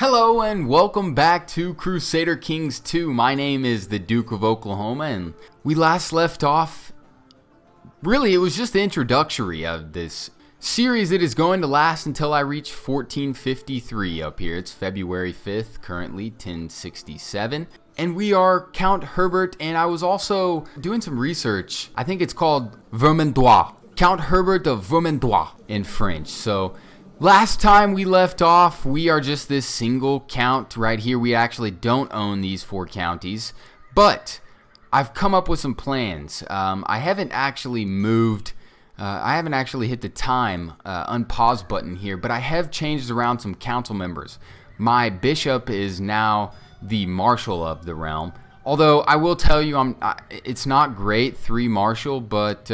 Hello and welcome back to Crusader Kings 2. My name is the Duke of Oklahoma, and we last left off. Really, it was just the introductory of this series that is going to last until I reach 1453 up here. It's February 5th, currently 1067. And we are Count Herbert, and I was also doing some research. I think it's called Vermandois. Count Herbert of Vermandois in French. So last time we left off, we are just this single count right here. We actually don't own these four counties, but I've come up with some plans. I haven't actually moved. I haven't actually hit the time unpause button here, but I have changed around some council members. My bishop is now the marshal of the realm. Although I will tell you, it's not great, 3 marshal, but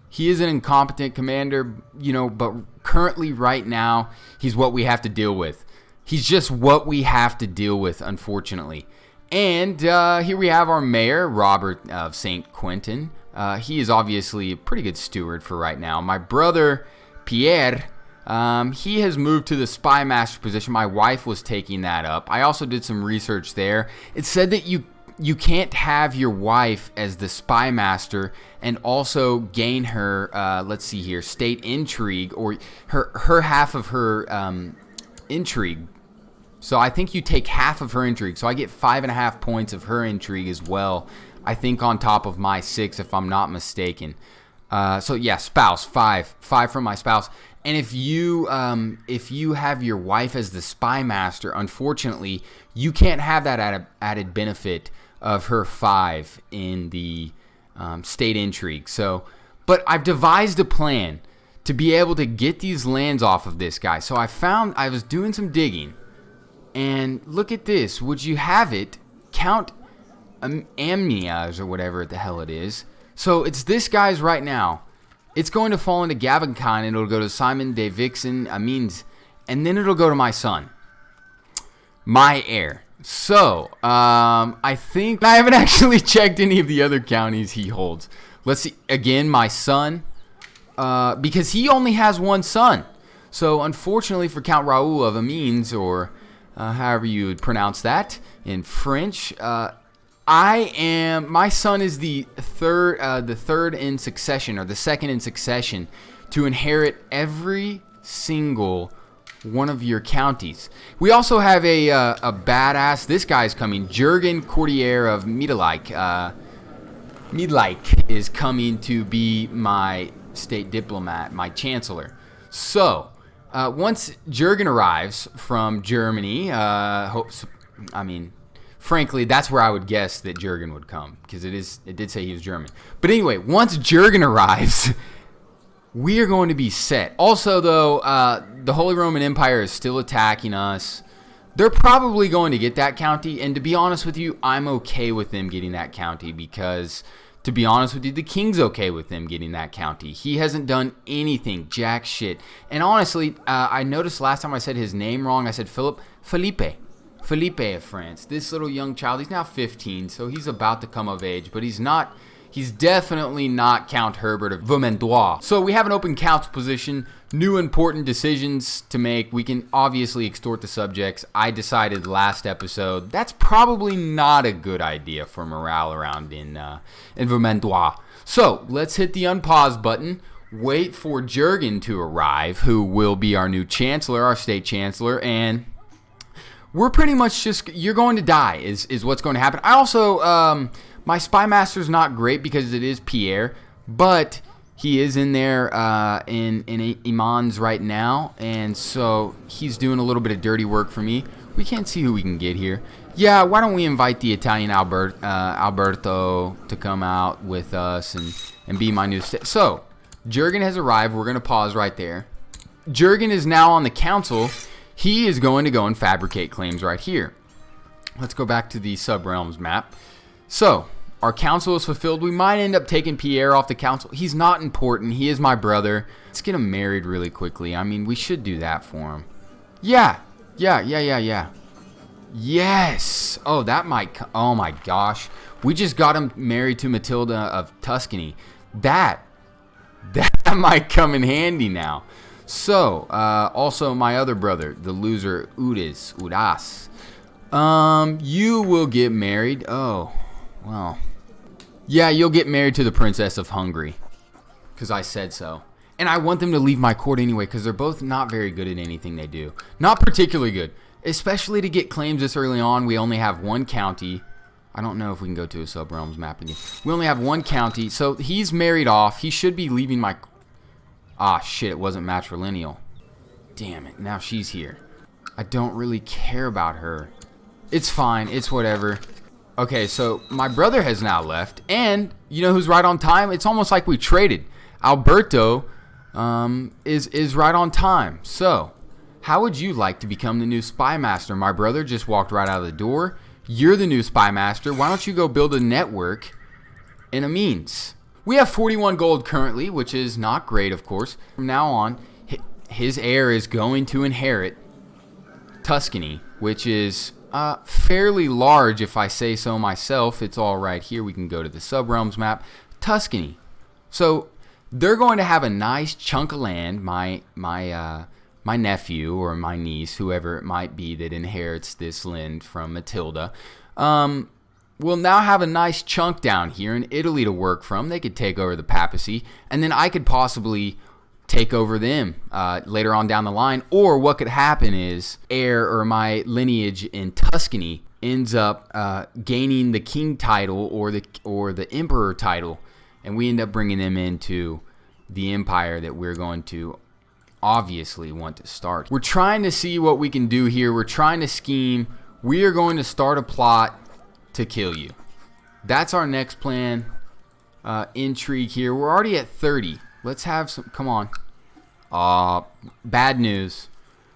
he is an incompetent commander, but currently right now, he's what we have to deal with. He's just what we have to deal with, unfortunately. And here we have our mayor, Robert of St. Quentin. He is obviously a pretty good steward for right now. My brother, Pierre, he has moved to the spy master position. My wife was taking that up. I also did some research there. It said that you can't have your wife as the spy master and also gain her, let's see here, state intrigue, or her half of her intrigue. So I think you take half of her intrigue. So I get 5.5 points of her intrigue as well. I think on top of my 6, if I'm not mistaken. So yeah, spouse, 5 from my spouse. And if you have your wife as the spy master, unfortunately, you can't have that added benefit of her 5 in the state intrigue. So, but I've devised a plan to be able to get these lands off of this guy. So I was doing some digging, and look at this. Would you have it? Count Amnias or whatever the hell it is. So it's this guy's right now. It's going to fall into Gavin Khan, and it'll go to Simon de Vixen Amins, and then it'll go to my son, my heir. So, I think I haven't actually checked any of the other counties he holds. Let's see. Again, my son, because he only has one son. So, unfortunately for Count Raoul of Amins, or however you would pronounce that in French, my son is the third in succession, or the second in succession, to inherit every single one of your counties. We also have a badass. This guy's coming. Jurgen Courtier of Miedelijk. Miedelijk is coming to be my state diplomat, my chancellor. So once Jurgen arrives from Germany, frankly, that's where I would guess that Jurgen would come, because it did say he was German. But anyway, once Jurgen arrives, we are going to be set. Also, though, the Holy Roman Empire is still attacking us. They're probably going to get that county, and to be honest with you, I'm okay with them getting that county, because, to be honest with you, the king's okay with them getting that county. He hasn't done anything, jack shit. And honestly, I noticed last time I said his name wrong. I said Felipe of France. This little young child, he's now 15, so he's about to come of age, but he's definitely not Count Herbert of Vermandois. So we have an open council position, new important decisions to make. We can obviously extort the subjects. I decided last episode that's probably not a good idea for morale around in Vermandois. So let's hit the unpause button, wait for Jurgen to arrive, who will be our new chancellor, our state chancellor, and we're pretty much just, you're going to die is what's going to happen. I also, my spy master's not great because it is Pierre, but he is in there in Imans right now, and so he's doing a little bit of dirty work for me. We can't see who we can get here. Yeah, why don't we invite the Italian Alberto to come out with us and be my new So, Jurgen has arrived. We're going to pause right there. Jurgen is now on the council. He is going to go and fabricate claims right here. Let's go back to the sub-realms map. So, our council is fulfilled. We might end up taking Pierre off the council. He's not important. He is my brother. Let's get him married really quickly. I mean, we should do that for him. Yeah. Yes. Oh, that might... Oh, my gosh. We just got him married to Matilda of Tuscany. That might come in handy now. So, also my other brother, the loser Udas. You will get married. Oh, well. Yeah, you'll get married to the Princess of Hungary. Because I said so. And I want them to leave my court anyway, because they're both not very good at anything they do. Not particularly good. Especially to get claims this early on. We only have one county. I don't know if we can go to a sub-realms map again. We only have one county. So he's married off. He should be leaving my... Ah, shit, it wasn't matrilineal. Damn it, now she's here. I don't really care about her. It's fine, it's whatever. Okay, so my brother has now left. And you know who's right on time? It's almost like we traded. Alberto is right on time. So, how would you like to become the new spy master? My brother just walked right out of the door. You're the new spy master. Why don't you go build a network and a means? We have 41 gold currently, which is not great, of course. From now on, his heir is going to inherit Tuscany, which is fairly large, if I say so myself. It's all right here. We can go to the sub-realms map. Tuscany. So they're going to have a nice chunk of land. My nephew or my niece, whoever it might be that inherits this land from Matilda, will now have a nice chunk down here in Italy to work from. They could take over the papacy, and then I could possibly take over them later on down the line. Or what could happen is heir or my lineage in Tuscany ends up gaining the king title or the emperor title, and we end up bringing them into the empire that we're going to obviously want to start. We're trying to see what we can do here. We're trying to scheme. We are going to start a plot to kill you. That's our next plan. Intrigue here. We're already at 30. Let's have some. Come on. Bad news.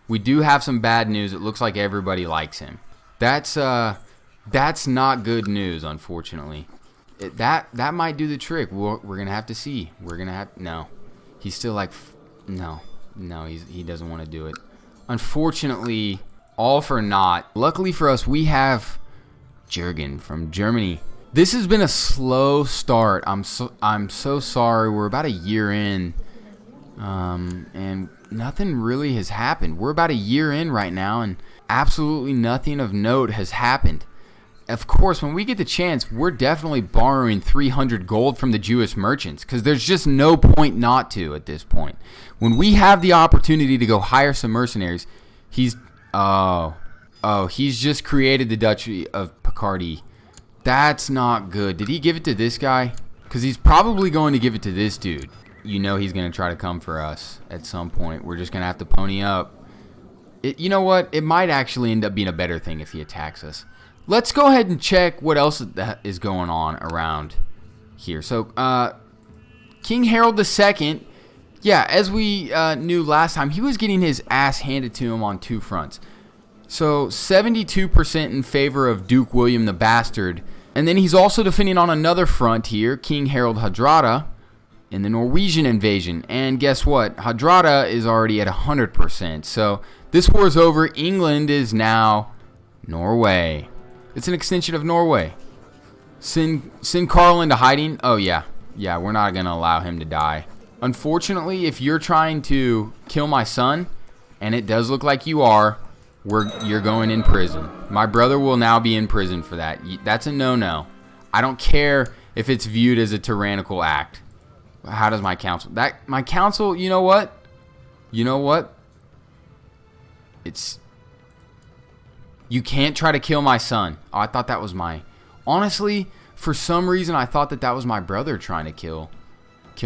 We do have some bad news. It looks like everybody likes him. That's not good news, unfortunately. That might do the trick. We're gonna have to see. No. He's still like no. He doesn't want to do it. Unfortunately, all for naught. Luckily for us, we have Jürgen from Germany. This has been a slow start. I'm so sorry. We're about a year in, and nothing really has happened. We're about a year in right now, and absolutely nothing of note has happened. Of course, when we get the chance, we're definitely borrowing 300 gold from the Jewish merchants, because there's just no point not to at this point. When we have the opportunity to go hire some mercenaries, he's just created the Duchy of Picardy. That's not good. Did he give it to this guy? Because he's probably going to give it to this dude. You know he's going to try to come for us at some point. We're just going to have to pony up. You know what? It might actually end up being a better thing if he attacks us. Let's go ahead and check what else is going on around here. So, King Harold II, yeah, as we knew last time, he was getting his ass handed to him on two fronts. So, 72% in favor of Duke William the Bastard. And then he's also defending on another front here, King Harald Hardrada, in the Norwegian invasion. And guess what? Hardrada is already at 100%. So, this war's over. England is now Norway. It's an extension of Norway. Send Carl into hiding. Oh, yeah. Yeah, we're not going to allow him to die. Unfortunately, if you're trying to kill my son, and it does look like you are, you're going in prison. My brother will now be in prison for that. That's a no-no. I don't care if it's viewed as a tyrannical act. How does my council... My council, you know what? You know what? You can't try to kill my son. Oh, I thought that was my... Honestly, for some reason, I thought that was my brother trying to kill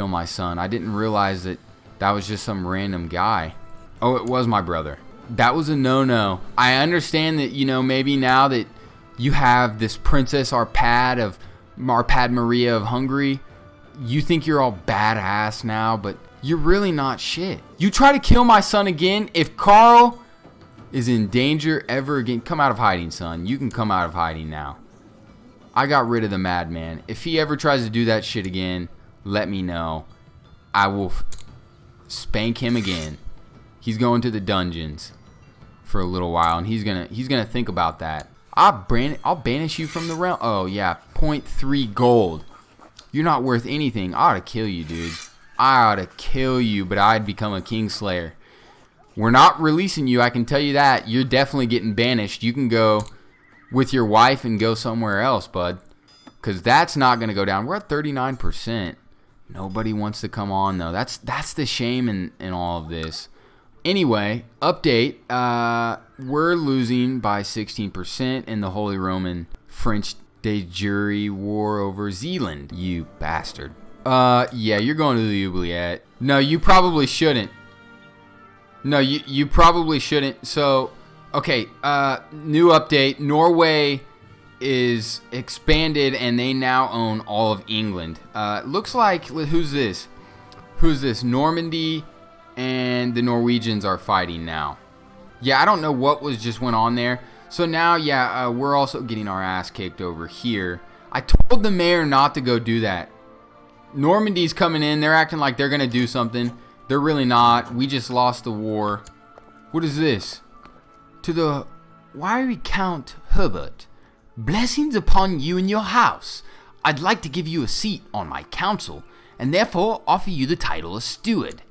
my son. I didn't realize that was just some random guy. Oh, it was my brother. That was a no-no. I understand that, maybe now that you have this Princess Arpad Maria of Hungary, you think you're all badass now, but you're really not shit. You try to kill my son again, if Carl is in danger ever again, come out of hiding, son. You can come out of hiding now. I got rid of the madman. If he ever tries to do that shit again, let me know. I will spank him again. He's going to the dungeons for a little while, and he's gonna think about that. I'll banish you from the realm. Oh yeah, 0.3 gold. You're not worth anything. I ought to kill you, dude. I ought to kill you, but I'd become a Kingslayer. We're not releasing you, I can tell you that. You're definitely getting banished. You can go with your wife and go somewhere else, bud. Because that's not going to go down. We're at 39%. Nobody wants to come on, though. That's the shame in all of this. Anyway, update. We're losing by 16% in the Holy Roman French de jure war over Zealand. You bastard. Yeah, you're going to the oubliette. No, you probably shouldn't. No, you probably shouldn't. So, okay, new update. Norway is expanded and they now own all of England. Looks like, who's this? Who's this? Normandy and the Norwegians are fighting now. Yeah, I don't know what just went on there. So now, yeah, we're also getting our ass kicked over here. I told the mayor not to go do that. Normandy's coming in. They're acting like they're going to do something. They're really not. We just lost the war. What is this? To the wiry Count Herbert. Blessings upon you and your house. I'd like to give you a seat on my council, and therefore offer you the title of steward.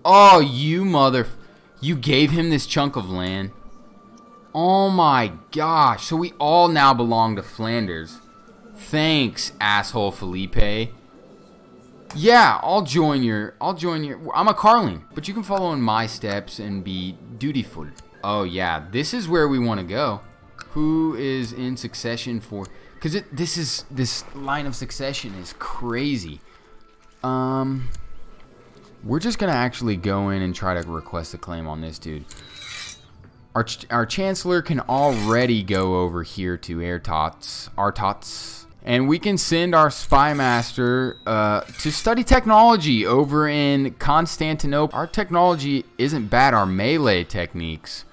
Oh, you gave him this chunk of land. Oh my gosh. So we all now belong to Flanders. Thanks, asshole Felipe. Yeah, I'll join your, I'm a Carling, but you can follow in my steps and be dutiful. Oh yeah, this is where we want to go. Who is in succession for, because this line of succession is crazy. We're just going to actually go in and try to request a claim on this dude. Our Chancellor can already go over here to Artots. And we can send our spy master to study technology over in Constantinople. Our technology isn't bad. Our melee techniques,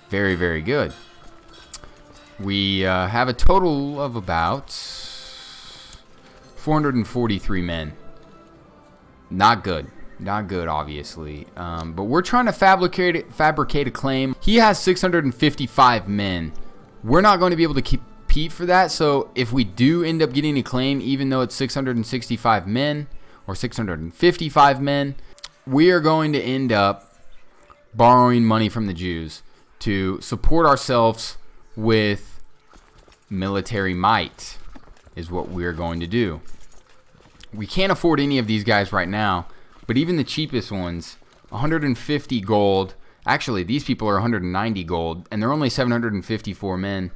very, very good. We have a total of about 443 men. Not good. Not good, obviously. But we're trying to fabricate a claim. He has 655 men. We're not going to be able to compete for that. So if we do end up getting a claim, even though it's 665 men or 655 men, we are going to end up borrowing money from the Jews to support ourselves with military might is what we're going to do. We can't afford any of these guys right now, but even the cheapest ones, 150 gold. Actually, these people are 190 gold, and they're only 754 men.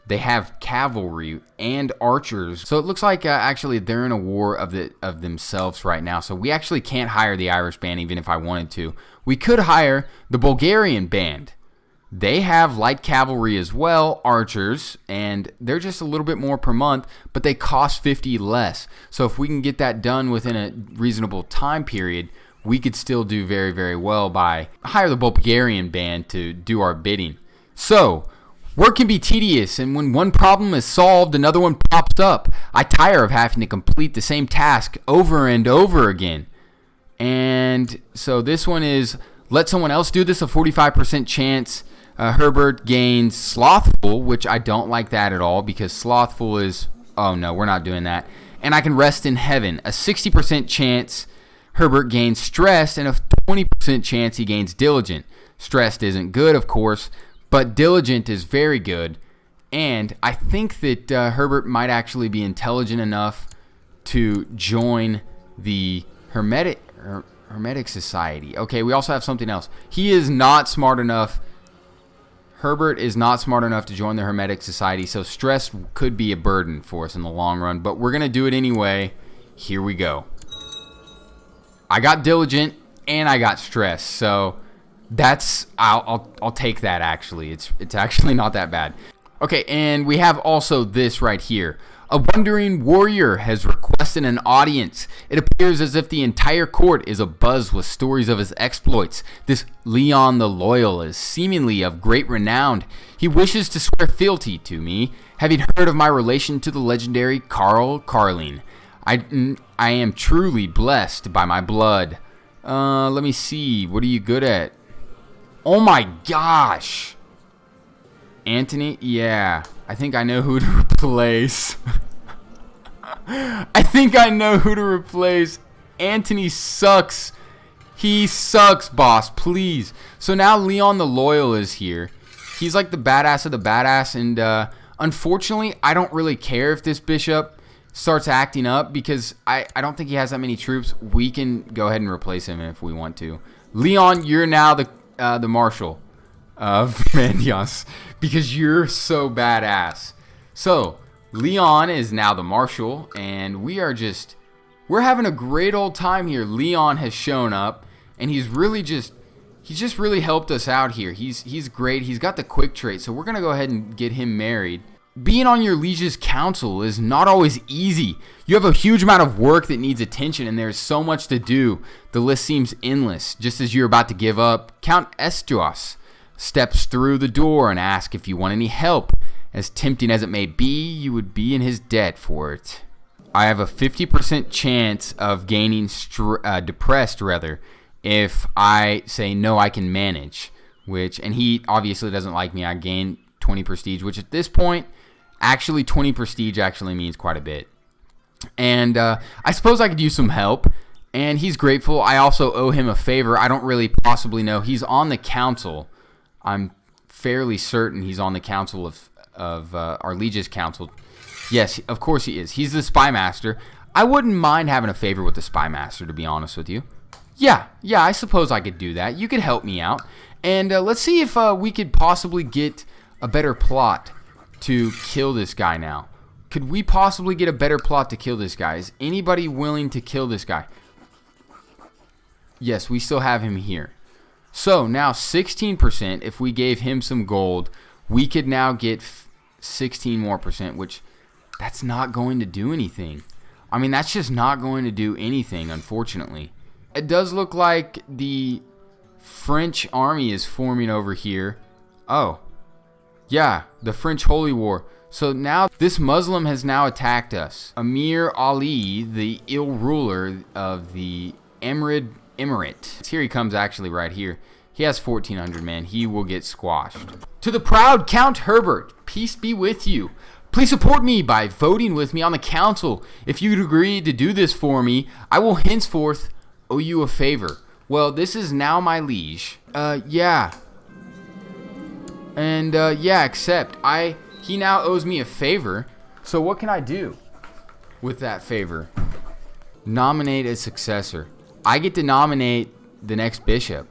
They have cavalry and archers. So it looks like actually they're in a war of themselves right now. So we actually can't hire the Irish band even if I wanted to. We could hire the Bulgarian band. They have light cavalry as well, archers, and they're just a little bit more per month, but they cost 50 less. So if we can get that done within a reasonable time period, we could still do very, very well by hire the Bulgarian band to do our bidding. So work can be tedious, and when one problem is solved, another one pops up. I tire of having to complete the same task over and over again. And so this one is, let someone else do this, a 45% chance. Herbert gains Slothful, which I don't like that at all, because Slothful is, oh no, we're not doing that. And I can rest in heaven, a 60% chance Herbert gains Stressed, and a 20% chance he gains Diligent. Stressed isn't good, of course, but Diligent is very good, and I think that Herbert might actually be intelligent enough to join the Hermetic Society. Okay, we also have something else. He is not smart enough. Herbert is not smart enough to join the Hermetic Society, so stress could be a burden for us in the long run, but we're going to do it anyway. Here we go. I got Diligent, and I got Stress, so that's, I'll take that actually. It's actually not that bad. Okay, and we have also this right here. A wandering warrior has requested an audience. It appears as if the entire court is abuzz with stories of his exploits. This Leon the Loyal is seemingly of great renown. He wishes to swear fealty to me, having heard of my relation to the legendary Carl Carling. I am truly blessed by my blood. Let me see. What are you good at? Oh my gosh. Antony? Yeah. I think I know who to replace. I think I know who to replace. Antony sucks. He sucks, boss, please. So now Leon the Loyal is here. He's like the badass of the badass, and unfortunately, I don't really care if this bishop starts acting up because I don't think he has that many troops. We can go ahead and replace him if we want to. Leon, you're now the marshal of Mandios because you're so badass. So Leon is now the marshal, and we're having a great old time here. Leon has shown up, and he's just really helped us out here. He's great. He's got the quick trait, so we're gonna go ahead and get him married. Being on your liege's council is not always easy. You have a huge amount of work that needs attention, and there's so much to do. The list seems endless. Just as you're about to give up, Count Estuas steps through the door and asks if you want any help. As tempting as it may be, you would be in his debt for it. I have a 50% chance of gaining depressed, if I say no, I can manage. And he obviously doesn't like me. I gain 20 prestige, which at this point, actually 20 prestige actually means quite a bit. And I suppose I could use some help. And he's grateful. I also owe him a favor. I don't really possibly know. He's on the council. I'm fairly certain he's on the council of our liege's council. Yes, of course he is. He's the spy master. I wouldn't mind having a favor with the spy master, to be honest with you. Yeah, I suppose I could do that. You could help me out. And let's see if we could possibly get a better plot to kill this guy now. Could we possibly get a better plot to kill this guy? Is anybody willing to kill this guy? Yes, we still have him here. So now 16%, if we gave him some gold, we could now get 16 more percent, which that's not going to do anything. I mean, that's just not going to do anything, unfortunately. It does look like the French army is forming over here. Oh, yeah, the French Holy War. So now this Muslim has now attacked us. Amir Ali, the ill ruler of the Emirate. Here he comes actually right here. He has 1,400 men. He will get squashed. To the proud Count Herbert, peace be with you. Please support me by voting with me on the council. If you'd agree to do this for me, I will henceforth owe you a favor. Well, this is now my liege. Yeah. And, yeah, except he now owes me a favor. So what can I do with that favor? Nominate a successor. I get to nominate the next bishop.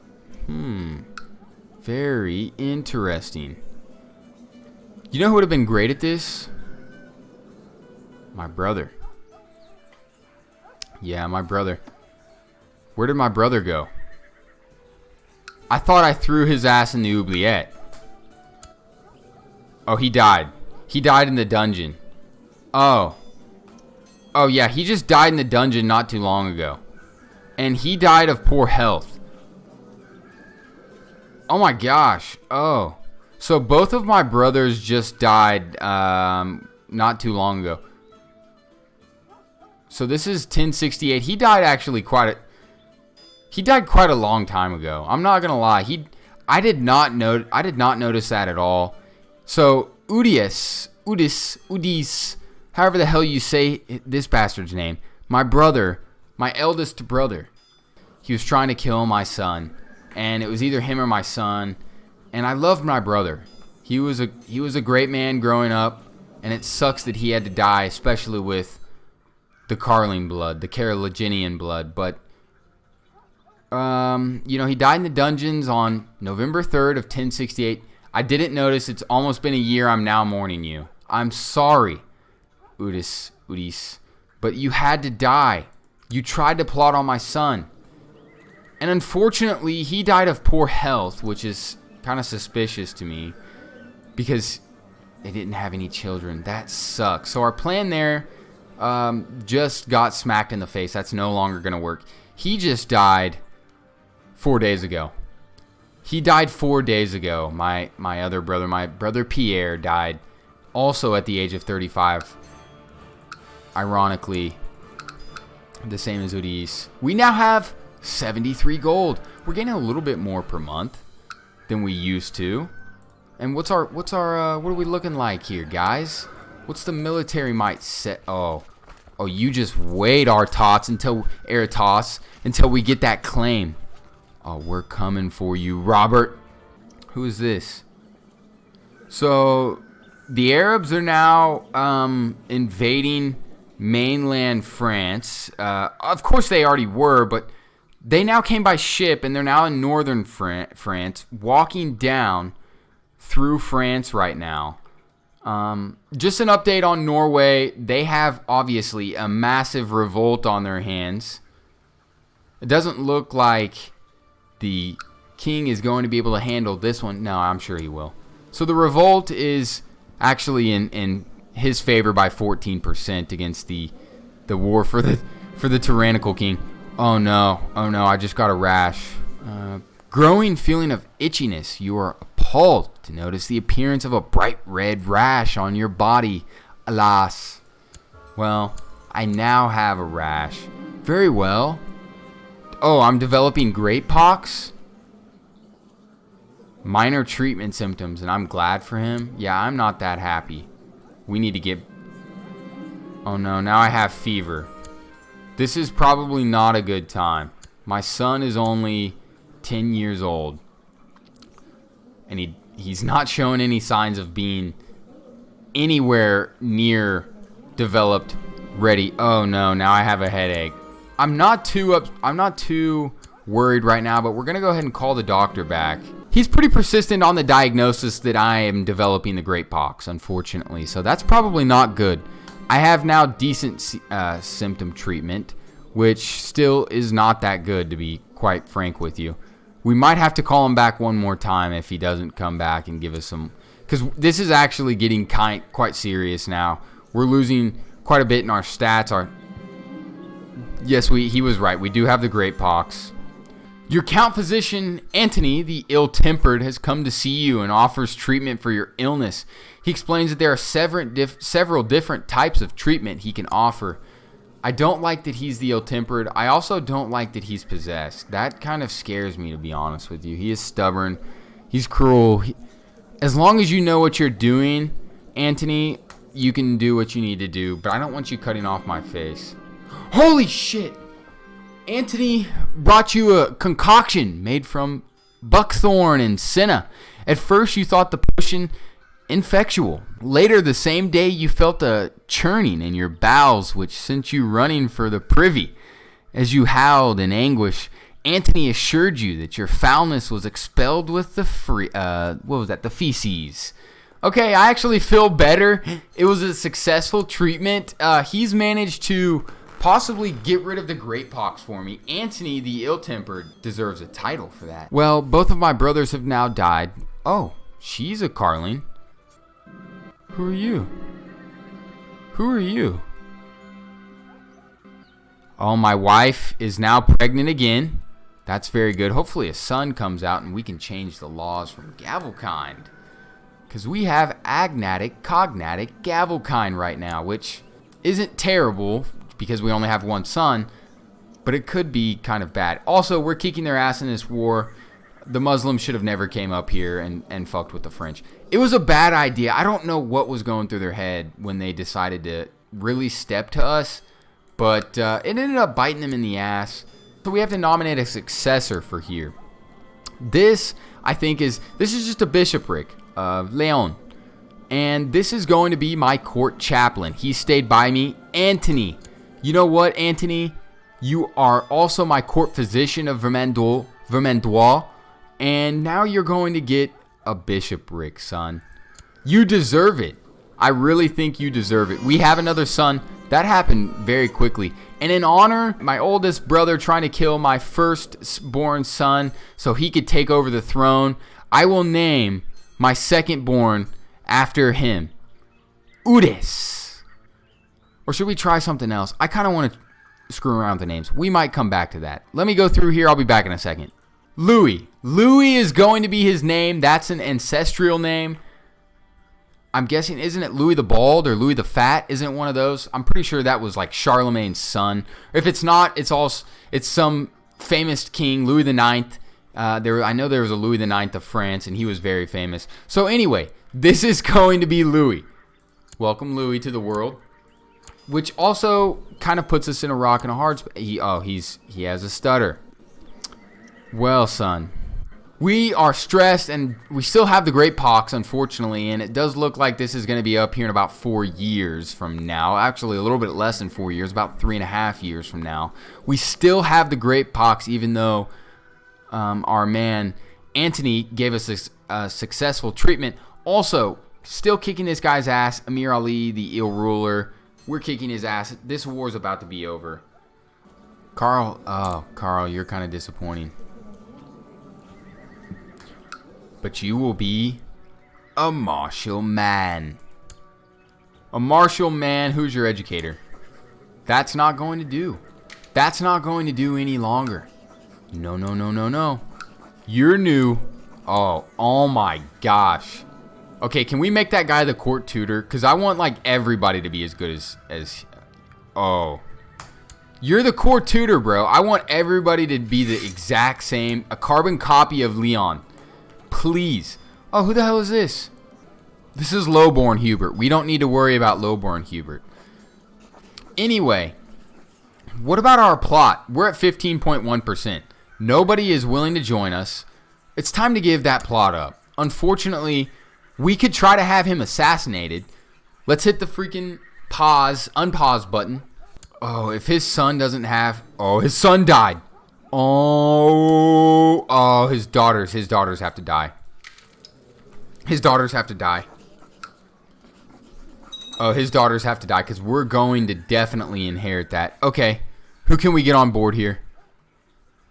Very interesting. You know who would have been great at this? My brother. Yeah, my brother. Where did my brother go? I thought I threw his ass in the oubliette. Oh, he died. He died in the dungeon. Oh. Oh, yeah, he just died in the dungeon not too long ago. And he died of poor health. Oh my gosh. Oh. So both of my brothers just died not too long ago. So this is 1068. He died actually quite a long time ago. I'm not gonna lie. I did not notice that at all. So Udis, however the hell you say this bastard's name, my brother, my eldest brother, he was trying to kill my son, and it was either him or my son. And I loved my brother. He was a great man growing up, and it sucks that he had to die, especially with the Carling blood, the Carolingian blood. But he died in the dungeons on November 3rd of 1068. I didn't notice. It's almost been a year. I'm now mourning you. I'm sorry, Udis, but you had to die. You tried to plot on my son. And unfortunately, he died of poor health, which is kind of suspicious to me because they didn't have any children. That sucks. So our plan there just got smacked in the face. That's no longer going to work. He just died 4 days ago. He died 4 days ago. My other brother, my brother Pierre, died also at the age of 35. Ironically, the same as Udis. We now have 73 gold. We're getting a little bit more per month than we used to. And what are we looking like here, guys? What's the military might set? Oh, Oh, you just wait, Aratos, until we get that claim. Oh, we're coming for you, Robert. Who is this? So, the Arabs are now invading mainland France. Of course, they already were, but they now came by ship, and they're now in northern France, walking down through France right now. Just an update on Norway. They have, obviously, a massive revolt on their hands. It doesn't look like the king is going to be able to handle this one. No, I'm sure he will. So the revolt is actually in his favor by 14% against the war for the tyrannical king. Oh no, I just got a rash. Growing feeling of itchiness. You are appalled to notice the appearance of a bright red rash on your body. Alas. Well, I now have a rash. Very well. Oh, I'm developing great pox? Minor treatment symptoms, and I'm glad for him. Yeah, I'm not that happy. We need to get... Oh no, now I have fever. This is probably not a good time. My son is only 10 years old. And he's not showing any signs of being anywhere near developed, ready. Oh no, now I have a headache. I'm not too worried right now, but we're going to go ahead and call the doctor back. He's pretty persistent on the diagnosis that I am developing the great pox, unfortunately. So that's probably not good. I have now decent symptom treatment, which still is not that good, to be quite frank with you. We might have to call him back one more time if he doesn't come back and give us some... Because this is actually getting quite serious now. We're losing quite a bit in our stats. Yes, he was right. We do have the great pox. Your Count Physician, Antony, the ill-tempered, has come to see you and offers treatment for your illness. He explains that there are several different types of treatment he can offer. I don't like that he's the ill-tempered. I also don't like that he's possessed. That kind of scares me, to be honest with you. He is stubborn. He's cruel. As long as you know what you're doing, Antony, you can do what you need to do. But I don't want you cutting off my face. Holy shit! Antony brought you a concoction made from buckthorn and senna. At first you thought the potion infectual. Later the same day you felt a churning in your bowels which sent you running for the privy. As you howled in anguish, Antony assured you that your foulness was expelled with the the feces. Okay, I actually feel better. It was a successful treatment. He's managed to possibly get rid of the great pox for me. Antony, the ill-tempered, deserves a title for that. Well, both of my brothers have now died. Oh, she's a Carling. Who are you? Who are you? Oh, my wife is now pregnant again. That's very good. Hopefully a son comes out and we can change the laws from Gavelkind. Because we have agnatic, cognatic, Gavelkind right now, which isn't terrible because we only have one son, but it could be kind of bad. Also, we're kicking their ass in this war. The Muslims should have never came up here and fucked with the French. It was a bad idea. I don't know what was going through their head when they decided to really step to us, but it ended up biting them in the ass. So we have to nominate a successor for here. This is just a bishopric of Leon. And this is going to be my court chaplain. He stayed by me. Antony. You know what, Antony? You are also my court physician of Vermandois. And now you're going to get a bishopric, son. You deserve it. I really think you deserve it. We have another son. That happened very quickly. And in honor, my oldest brother trying to kill my firstborn son so he could take over the throne, I will name my secondborn after him. Udis. Or should we try something else? I kind of want to screw around with the names. We might come back to that. Let me go through here. I'll be back in a second. Louis. Louis is going to be his name. That's an ancestral name. I'm guessing, isn't it Louis the Bald or Louis the Fat? Isn't it one of those? I'm pretty sure that was like Charlemagne's son. If it's not, it's some famous king, Louis the Ninth. I know there was a Louis the Ninth of France, and he was very famous. So anyway, this is going to be Louis. Welcome, Louis, to the world. which also kind of puts us in a rock and a hard spot. He has a stutter. Well, son, we are stressed, and we still have the Great Pox, unfortunately, and it does look like this is going to be up here in about 4 years from now. Actually, a little bit less than 4 years, about 3.5 years from now. We still have the Great Pox, even though our man Antony gave us a successful treatment. Also, still kicking this guy's ass. Amir Ali, the ill ruler, we're kicking his ass. This war's about to be over. Carl, you're kind of disappointing. But you will be a martial man. A martial man. Who's your educator? That's not going to do. That's not going to do any longer. No, no, no, no, no. You're new. Oh my gosh. Okay, can we make that guy the court tutor? Because I want, like, everybody to be as good as... Oh. You're the court tutor, bro. I want everybody to be the exact same. A carbon copy of Leon. Please. Oh, who the hell is this? This is lowborn Hubert. We don't need to worry about lowborn Hubert. Anyway, what about our plot? We're at 15.1%. Nobody is willing to join us. It's time to give that plot up. Unfortunately, we could try to have him assassinated. Let's hit the freaking unpause button. Oh, if his son doesn't have... Oh, his son died. Oh, his daughters have to die. His daughters have to die. Oh, his daughters have to die because we're going to definitely inherit that. Okay, who can we get on board here?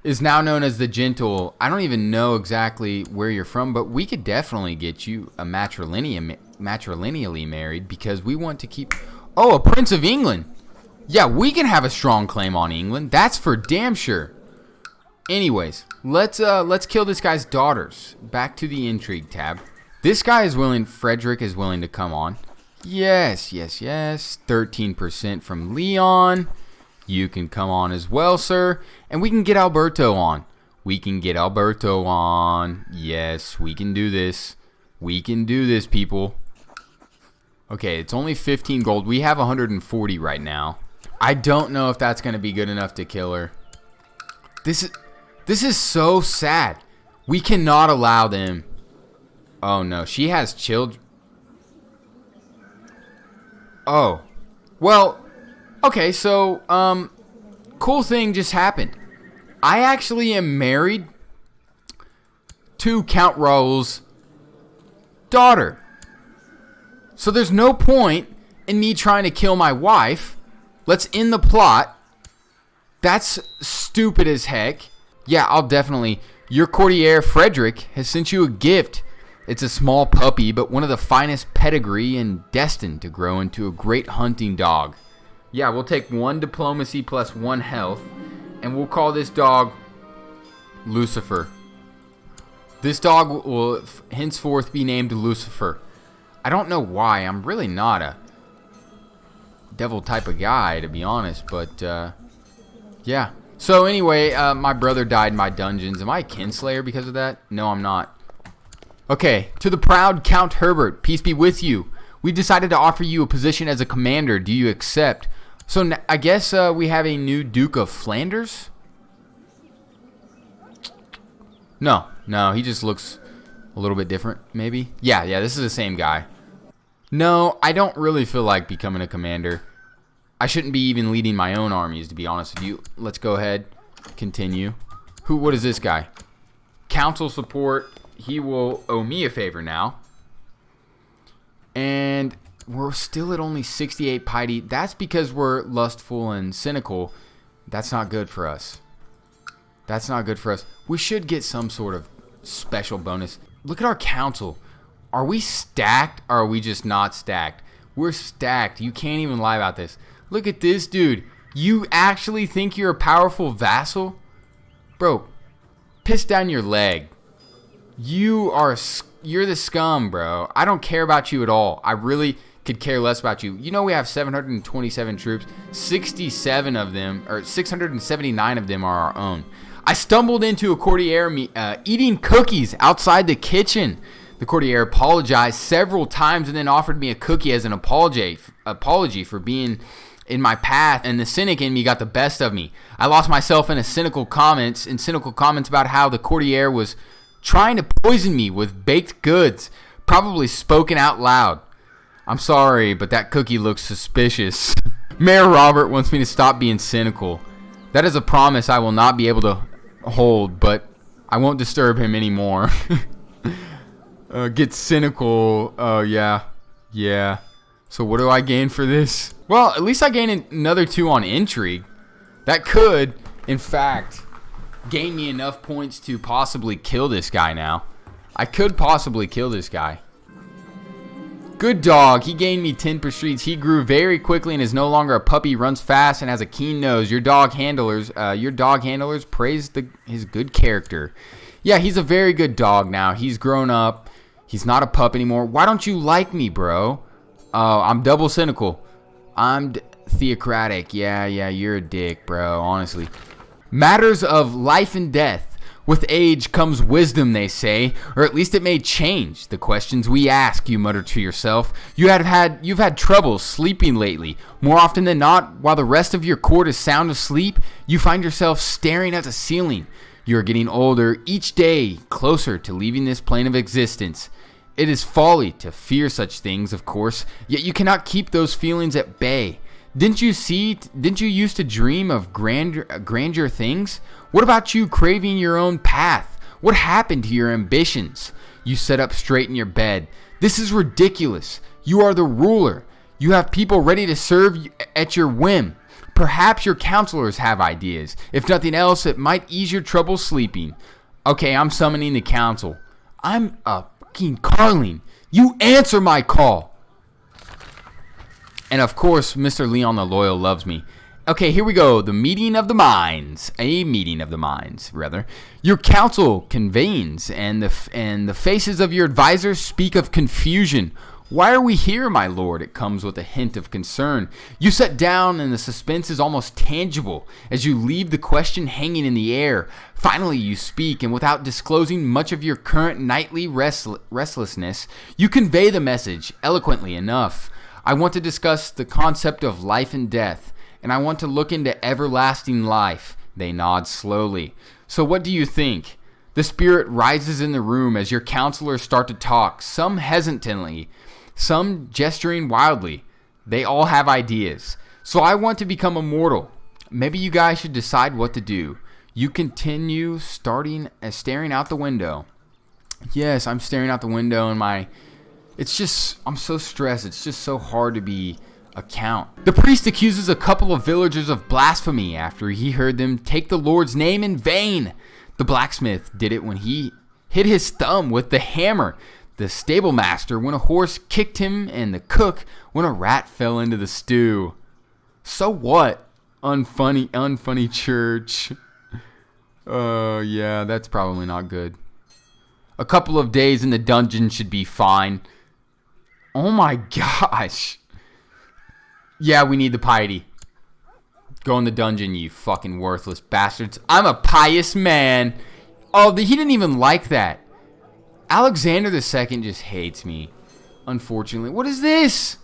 Is now known as the Gentle. I don't even know exactly where you're from, but we could definitely get you a matrilineally married because we want to keep... Oh, a Prince of England. Yeah, we can have a strong claim on England. That's for damn sure. Anyways, let's kill this guy's daughters. Back to the intrigue tab. This guy is willing. Frederick is willing to come on. Yes, yes, yes. 13% from Leon. You can come on as well, sir. And we can get Alberto on. We can get Alberto on. Yes, we can do this. We can do this, people. Okay, it's only 15 gold. We have 140 right now. I don't know if that's going to be good enough to kill her. This is so sad. We cannot allow them. Oh, no. She has children. Oh. Well, okay, so, cool thing just happened. I actually am married to Count Raoul's daughter. So there's no point in me trying to kill my wife. Let's end the plot. That's stupid as heck. Yeah, I'll definitely... Your courtier, Frederick, has sent you a gift. It's a small puppy, but one of the finest pedigree and destined to grow into a great hunting dog. Yeah, we'll take 1 diplomacy plus 1 health, and we'll call this dog Lucifer. This dog will henceforth be named Lucifer. I don't know why. I'm really not a devil type of guy, to be honest, but yeah. So anyway, my brother died in my dungeons. Am I a kinslayer because of that? No, I'm not. Okay, to the proud Count Herbert, peace be with you. We've decided to offer you a position as a commander. Do you accept? So I guess we have a new Duke of Flanders? No, he just looks a little bit different, maybe? Yeah, this is the same guy. No, I don't really feel like becoming a commander. I shouldn't be even leading my own armies, to be honest with you. Let's go ahead. Continue. What is this guy? Council support. He will owe me a favor now. And we're still at only 68 piety. That's because we're lustful and cynical. That's not good for us. That's not good for us. We should get some sort of special bonus. Look at our council. Are we stacked or are we just not stacked? We're stacked. You can't even lie about this. Look at this dude. You actually think you're a powerful vassal? Bro, piss down your leg. You're the scum, bro. I don't care about you at all. I really could care less about you. You know we have 727 troops. 67 of them, or 679 of them are our own. I stumbled into a courtier eating cookies outside the kitchen. The courtier apologized several times and then offered me a cookie as an apology for being in my path, and the cynic in me got the best of me. I lost myself in cynical comments about how the courtier was trying to poison me with baked goods, probably spoken out loud. I'm sorry, but that cookie looks suspicious. Mayor Robert wants me to stop being cynical. That is a promise I will not be able to hold, but I won't disturb him anymore. Get cynical. Oh, yeah. Yeah. So what do I gain for this? Well, at least I gain another 2 on intrigue. That could, in fact, gain me enough points to possibly kill this guy now. I could possibly kill this guy. Good dog. He gained me 10 prestige. He grew very quickly and is no longer a puppy, runs fast, and has a keen nose. Your dog handlers praised his good character. Yeah, he's a very good dog now. He's grown up. He's not a pup anymore. Why don't you like me, bro? Oh, I'm double cynical. I'm theocratic. Yeah, you're a dick, bro, honestly. Matters of life and death. With age comes wisdom, they say, or at least it may change the questions we ask, you mutter to yourself. You've had trouble sleeping lately. More often than not, while the rest of your court is sound asleep, you find yourself staring at the ceiling. You are getting older, each day closer to leaving this plane of existence. It is folly to fear such things, of course, yet you cannot keep those feelings at bay. Didn't you used to dream of grandeur things? What about you craving your own path? What happened to your ambitions? You sit up straight in your bed. This is ridiculous. You are the ruler. You have people ready to serve at your whim. Perhaps your counselors have ideas. If nothing else, it might ease your trouble sleeping. Okay, I'm summoning the council. I'm a fucking Carling. You answer my call. And of course, Mr. Leon the Loyal loves me. Okay, here we go. The meeting of the minds. A meeting of the minds, rather. Your council convenes, and the faces of your advisors speak of confusion. Why are we here, my lord? It comes with a hint of concern. You sit down, and the suspense is almost tangible as you leave the question hanging in the air. Finally, you speak, and without disclosing much of your current nightly restlessness, you convey the message eloquently enough. I want to discuss the concept of life and death, and I want to look into everlasting life. They nod slowly. So what do you think? The spirit rises in the room as your counselors start to talk, some hesitantly, some gesturing wildly. They all have ideas. So I want to become immortal. Maybe you guys should decide what to do. You continue staring out the window. Yes, I'm staring out the window and I'm so stressed. It's just so hard to be a count. The priest accuses a couple of villagers of blasphemy after he heard them take the Lord's name in vain. The blacksmith did it when he hit his thumb with the hammer. The stable master when a horse kicked him, and the cook when a rat fell into the stew. So what? Unfunny church. Yeah, that's probably not good. A couple of days in the dungeon should be fine. Oh my gosh. Yeah, we need the piety. Go in the dungeon, you fucking worthless bastards. I'm a pious man. Oh, he didn't even like that. Alexander II just hates me. Unfortunately. What is this?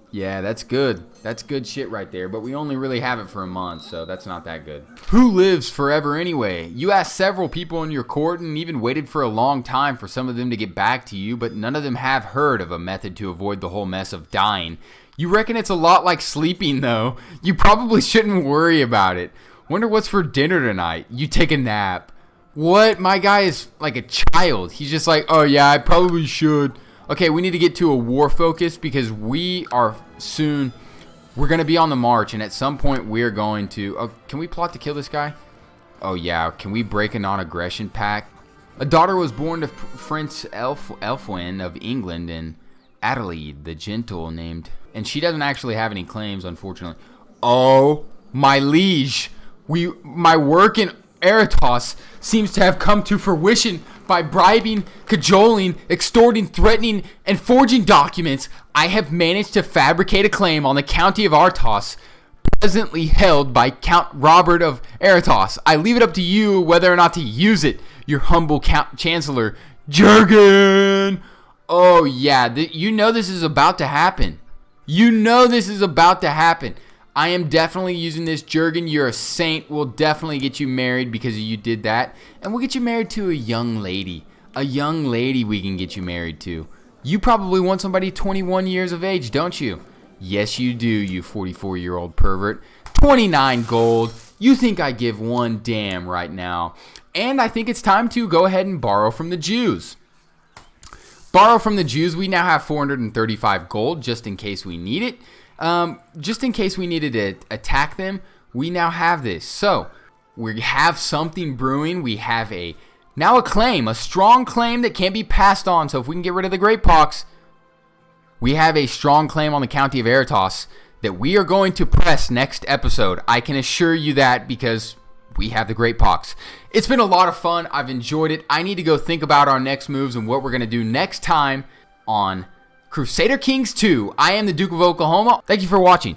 Yeah, that's good. That's good shit right there. But we only really have it for a month, so that's not that good. Who lives forever anyway? You asked several people in your court and even waited for a long time for some of them to get back to you, but none of them have heard of a method to avoid the whole mess of dying. You reckon it's a lot like sleeping, though. You probably shouldn't worry about it. Wonder what's for dinner tonight. You take a nap. What? My guy is like a child. He's just like, oh yeah, I probably should. Okay, we need to get to a war focus because we're going to be on the march, and at some point we're going to... Oh, can we plot to kill this guy? Oh yeah, can we break a non-aggression pact? A daughter was born to Prince Elfwin of England, and Adelaide the Gentle named... And she doesn't actually have any claims, unfortunately. Oh, my liege. My work in Eratos seems to have come to fruition by bribing, cajoling, extorting, threatening, and forging documents. I have managed to fabricate a claim on the county of Artos, presently held by Count Robert of Eratos. I leave it up to you whether or not to use it. Your humble Chancellor, Jurgen. Oh yeah, you know this is about to happen. You know this is about to happen. I am definitely using this. Jurgen, you're a saint. We'll definitely get you married because you did that. And we'll get you married to a young lady. A young lady we can get you married to. You probably want somebody 21 years of age, don't you? Yes, you do, you 44-year-old pervert. 29 gold. You think I give one damn right now. And I think it's time to go ahead and borrow from the Jews. Borrow from the Jews. We now have 435 gold just in case we need it. Just in case we needed to attack them, we now have this. So, we have something brewing. We have now a claim, a strong claim that can't be passed on. So if we can get rid of the Great Pox, we have a strong claim on the County of Eritos that we are going to press next episode. I can assure you that because we have the Great Pox. It's been a lot of fun. I've enjoyed it. I need to go think about our next moves and what we're going to do next time on Crusader Kings 2. I am the Duke of Oklahoma. Thank you for watching.